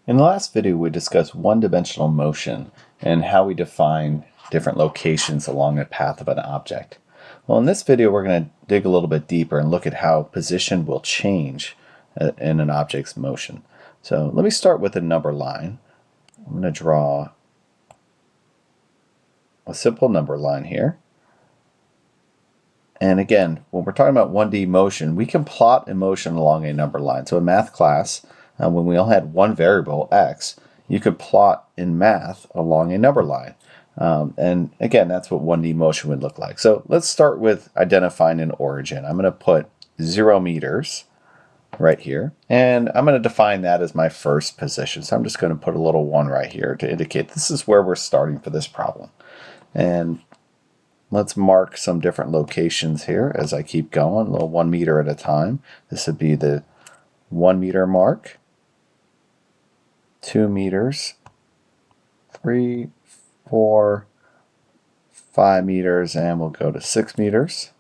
In the last video, we discussed one-dimensional motion and how we define different locations along the path of an object. Well, in this video, we're going to dig a little bit deeper and look at how position will change in an object's motion. So let me start with a number line. I'm going to draw a simple number line here. And again, when we're talking about 1D motion, we can plot a motion along a number line. So in math class, when we all had one variable, x, you could plot in math along a number line. And again, that's what 1D motion would look like. So let's start with identifying an origin. I'm going to put 0 meters right here, and I'm going to define that as my first position. So I'm just going to put a little 1 right here to indicate this is where we're starting for this problem. And let's mark some different locations here as I keep going, a little 1 meter at a time. This would be the 1 meter mark, 2 meters, 3, 4, 5 meters, and we'll go to 6 meters.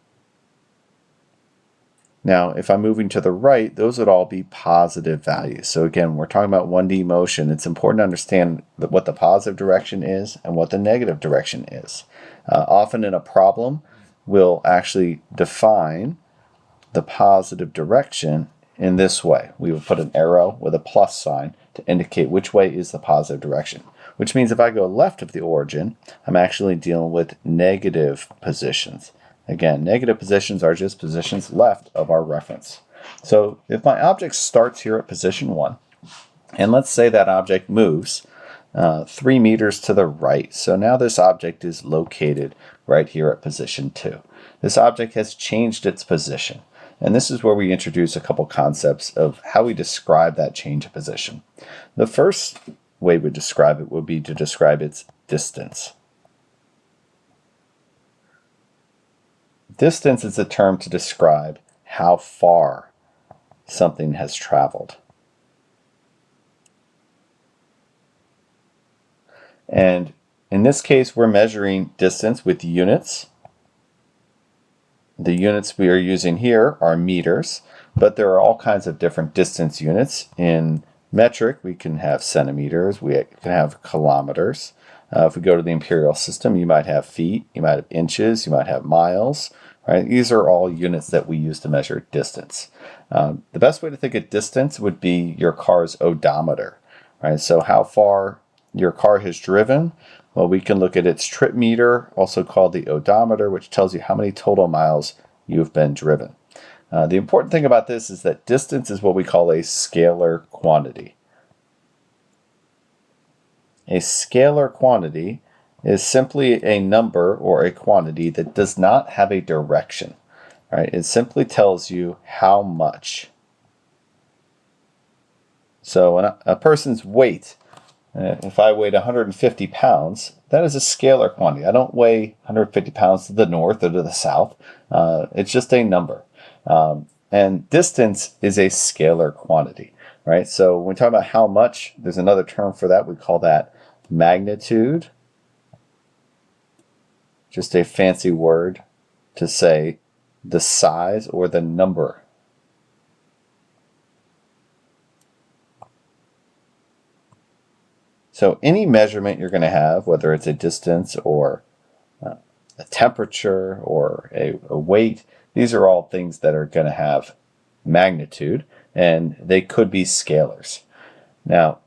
Now, if I'm moving to the right, those would all be positive values. So again, we're talking about 1D motion. It's important to understand what the positive direction is and what the negative direction is. Often in a problem, we'll actually define the positive direction in this way. We will put an arrow with a plus sign to indicate which way is the positive direction, which means if I go left of the origin, I'm actually dealing with negative positions. Again, negative positions are just positions left of our reference. So if my object starts here at position 1, and let's say that object moves 3 meters to the right. So now this object is located right here at position 2. This object has changed its position. And this is where we introduce a couple concepts of how we describe that change of position. The first way we describe it would be to describe its distance. Distance is a term to describe how far something has traveled. And in this case, we're measuring distance with units. The units we are using here are meters, but there are all kinds of different distance units. In metric, we can have centimeters, we can have kilometers. If we go to the imperial system, you might have feet, you might have inches, you might have miles. Right? These are all units that we use to measure distance. The best way to think of distance would be your car's odometer. Right? So how far your car has driven? Well, we can look at its trip meter, also called the odometer, which tells you how many total miles you've been driven. The important thing about this is that distance is what we call a scalar quantity. A scalar quantity is simply a number or a quantity that does not have a direction. Right? It simply tells you how much. So a person's weight, if I weighed 150 pounds, that is a scalar quantity. I don't weigh 150 pounds to the north or to the south. It's just a number. And distance is a scalar quantity. Right? So when we talk about how much, there's another term for that. We call that magnitude. Just a fancy word to say the size or the number. So any measurement you're going to have, whether it's a distance or a temperature or a weight, these are all things that are going to have magnitude, and they could be scalars. Now,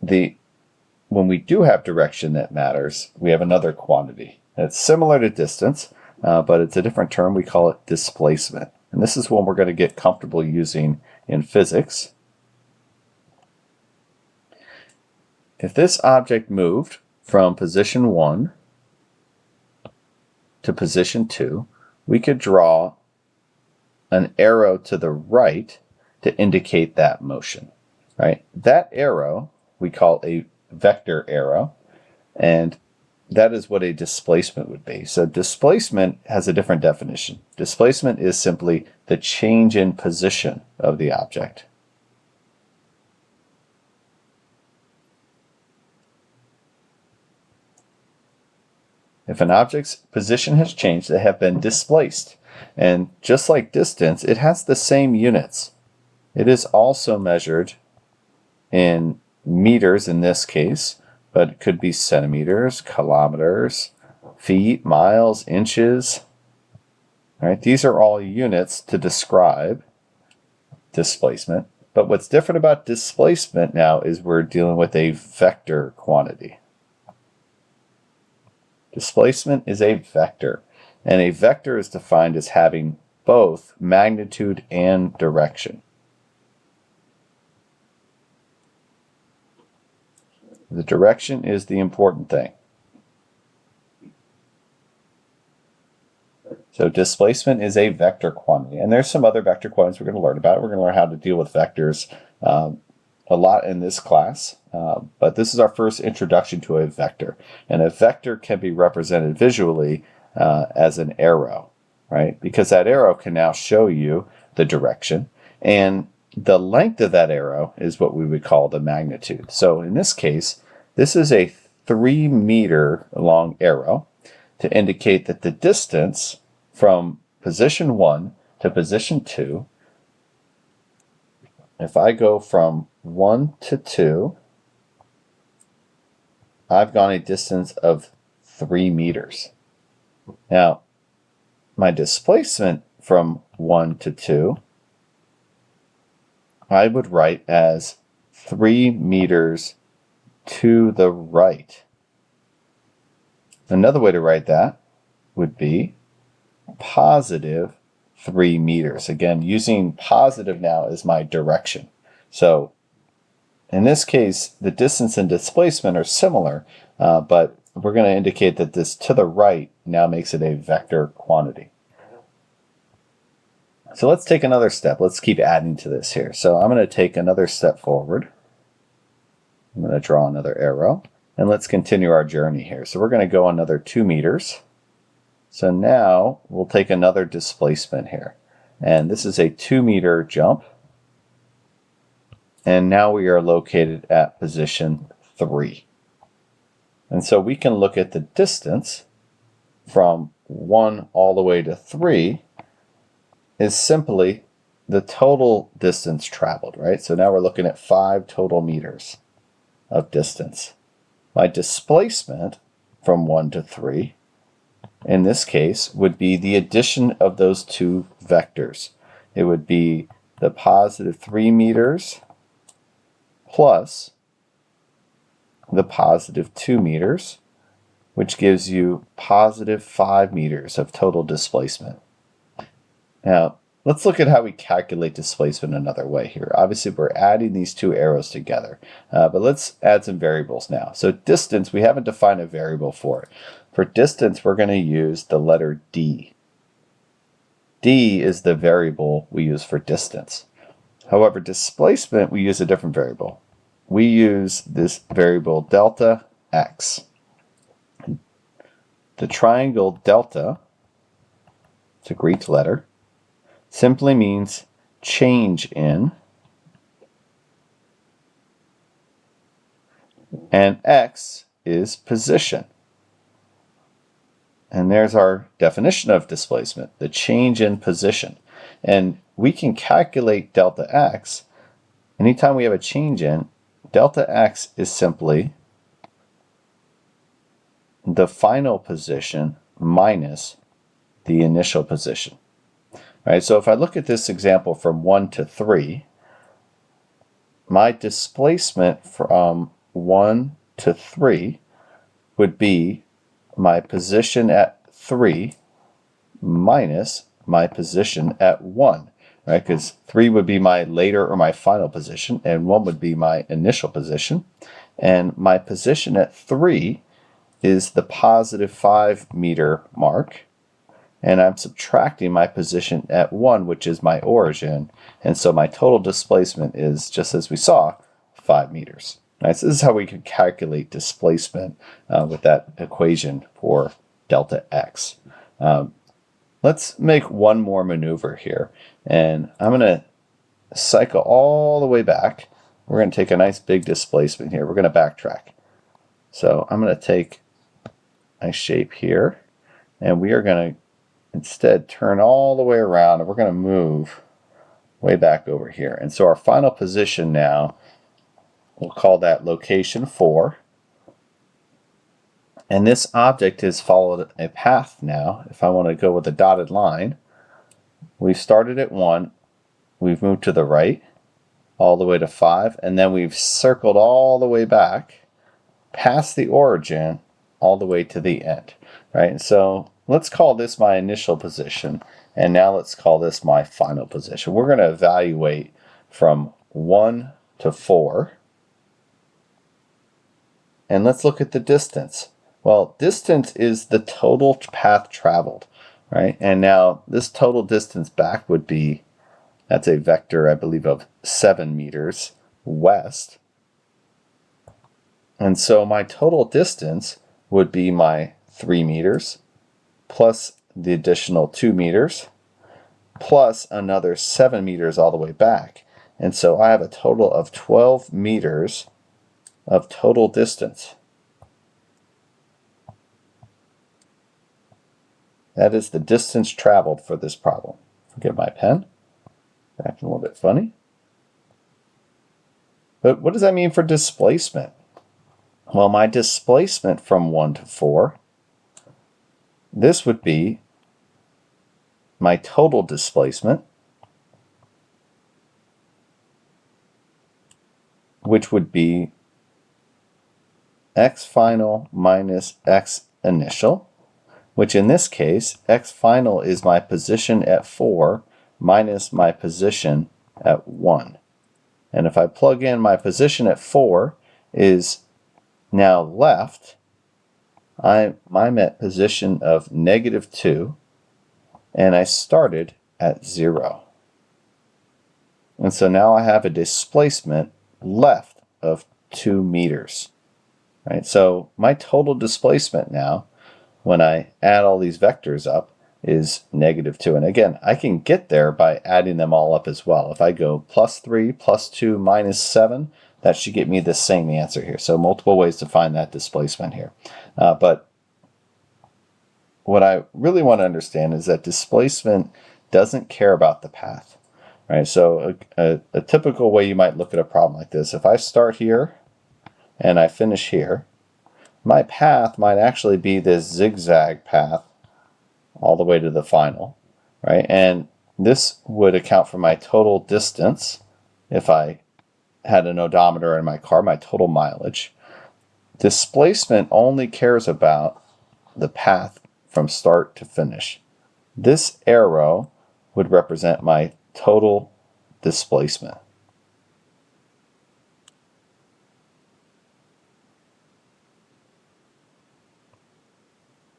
when we do have direction that matters, we have another quantity. It's similar to distance, but it's a different term. We call it displacement. And this is one we're going to get comfortable using in physics. If this object moved from position 1 to position 2, we could draw an arrow to the right to indicate that motion. Right? That arrow we call a vector arrow, and that is what a displacement would be. So displacement has a different definition. Displacement is simply the change in position of the object. If an object's position has changed, they have been displaced. And just like distance, it has the same units. It is also measured in meters in this case, but it could be centimeters, kilometers, feet, miles, inches. All right, these are all units to describe displacement. But what's different about displacement now is we're dealing with a vector quantity. Displacement is a vector, and a vector is defined as having both magnitude and direction. The direction is the important thing. So displacement is a vector quantity, and there's some other vector quantities we're going to learn about. We're going to learn how to deal with vectors a lot in this class, but this is our first introduction to a vector. And a vector can be represented visually as an arrow, right? Because that arrow can now show you the direction, and the length of that arrow is what we would call the magnitude. So in this case, this is a 3-meter long arrow to indicate that the distance from position 1 to position 2, if I go from 1 to 2, I've gone a distance of 3 meters. Now, my displacement from 1 to 2, I would write as 3 meters to the right. Another way to write that would be positive 3 meters. Again, using positive now as my direction. So in this case, the distance and displacement are similar, but we're going to indicate that this to the right now makes it a vector quantity. So let's take another step. Let's keep adding to this here. So I'm going to take another step forward. I'm going to draw another arrow, and let's continue our journey here. So we're going to go another 2 meters. So now we'll take another displacement here. And this is a 2-meter jump. And now we are located at position 3. And so we can look at the distance from 1 all the way to 3 is simply the total distance traveled, right? So now we're looking at 5 total meters of distance. My displacement from 1 to 3, in this case, would be the addition of those two vectors. It would be the positive 3 meters plus the positive 2 meters, which gives you positive 5 meters of total displacement. Now, let's look at how we calculate displacement another way here. Obviously, we're adding these two arrows together, but let's add some variables now. So distance, we haven't defined a variable for it. For distance, we're going to use the letter d. D is the variable we use for distance. However, displacement, we use a different variable. We use this variable delta x. The triangle delta, it's a Greek letter, simply means change in, and x is position. And there's our definition of displacement, the change in position. And we can calculate delta x. Anytime we have a change in, delta x is simply the final position minus the initial position. All right, so if I look at this example from 1 to 3, my displacement from 1 to 3 would be my position at 3 minus my position at 1, right? Because 3 would be my later or my final position, and 1 would be my initial position. And my position at 3 is the positive 5 meter mark, and I'm subtracting my position at 1, which is my origin, and so my total displacement is, just as we saw, 5 meters. Right, so this is how we can calculate displacement with that equation for delta x. Let's make one more maneuver here, and I'm going to cycle all the way back. We're going to take a nice big displacement here. We're going to backtrack. So I'm going to take a shape here, and we are going to instead turn all the way around, and we're going to move way back over here. And so our final position now we'll call that location 4. And this object has followed a path now. If I want to go with a dotted line, we've started at 1, we've moved to the right, all the way to 5, and then we've circled all the way back, past the origin, all the way to the end, right? So let's call this my initial position, and now let's call this my final position. We're going to evaluate from 1 to 4, and let's look at the distance. Well, distance is the total path traveled, right? And now this total distance back would be, that's a vector, I believe, of 7 meters west. And so my total distance would be my 3 meters plus the additional 2 meters plus another 7 meters all the way back. And so I have a total of 12 meters of total distance. That is the distance traveled for this problem. Forget my pen. Acting a little bit funny. But what does that mean for displacement? Well, my displacement from 1 to 4, this would be my total displacement, which would be x final minus x initial, which in this case, x final is my position at 4 minus my position at 1. And if I plug in my position at 4 is now left, I'm at position of -2, and I started at 0. And so now I have a displacement left of 2 meters. Right? So my total displacement now, when I add all these vectors up, is -2. And again, I can get there by adding them all up as well. If I go +3, +2, -7, that should get me the same answer here. So multiple ways to find that displacement here. But what I really want to understand is that displacement doesn't care about the path. Right? So a typical way you might look at a problem like this, if I start here and I finish here, my path might actually be this zigzag path all the way to the final, right? And this would account for my total distance if I had an odometer in my car, my total mileage. Displacement only cares about the path from start to finish. This arrow would represent my total displacement.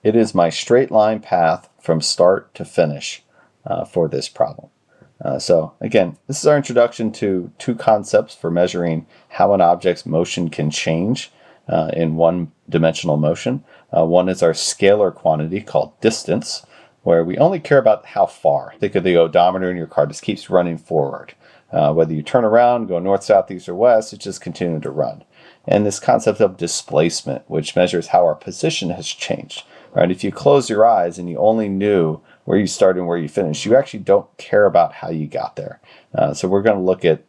It is my straight line path from start to finish for this problem. So again, this is our introduction to two concepts for measuring how an object's motion can change in one-dimensional motion. One is our scalar quantity called distance, where we only care about how far. Think of the odometer in your car, just keeps running forward. Whether you turn around, go north, south, east, or west, it just continues to run. And this concept of displacement, which measures how our position has changed. Right? If you close your eyes and you only knew where you started and where you finished, you actually don't care about how you got there. So we're going to look at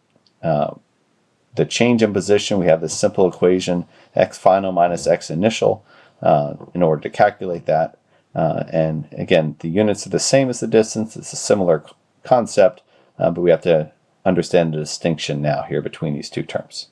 the change in position. We have this simple equation, x final minus x initial, in order to calculate that. And again, the units are the same as the distance. It's a similar concept, but we have to understand the distinction now here between these two terms.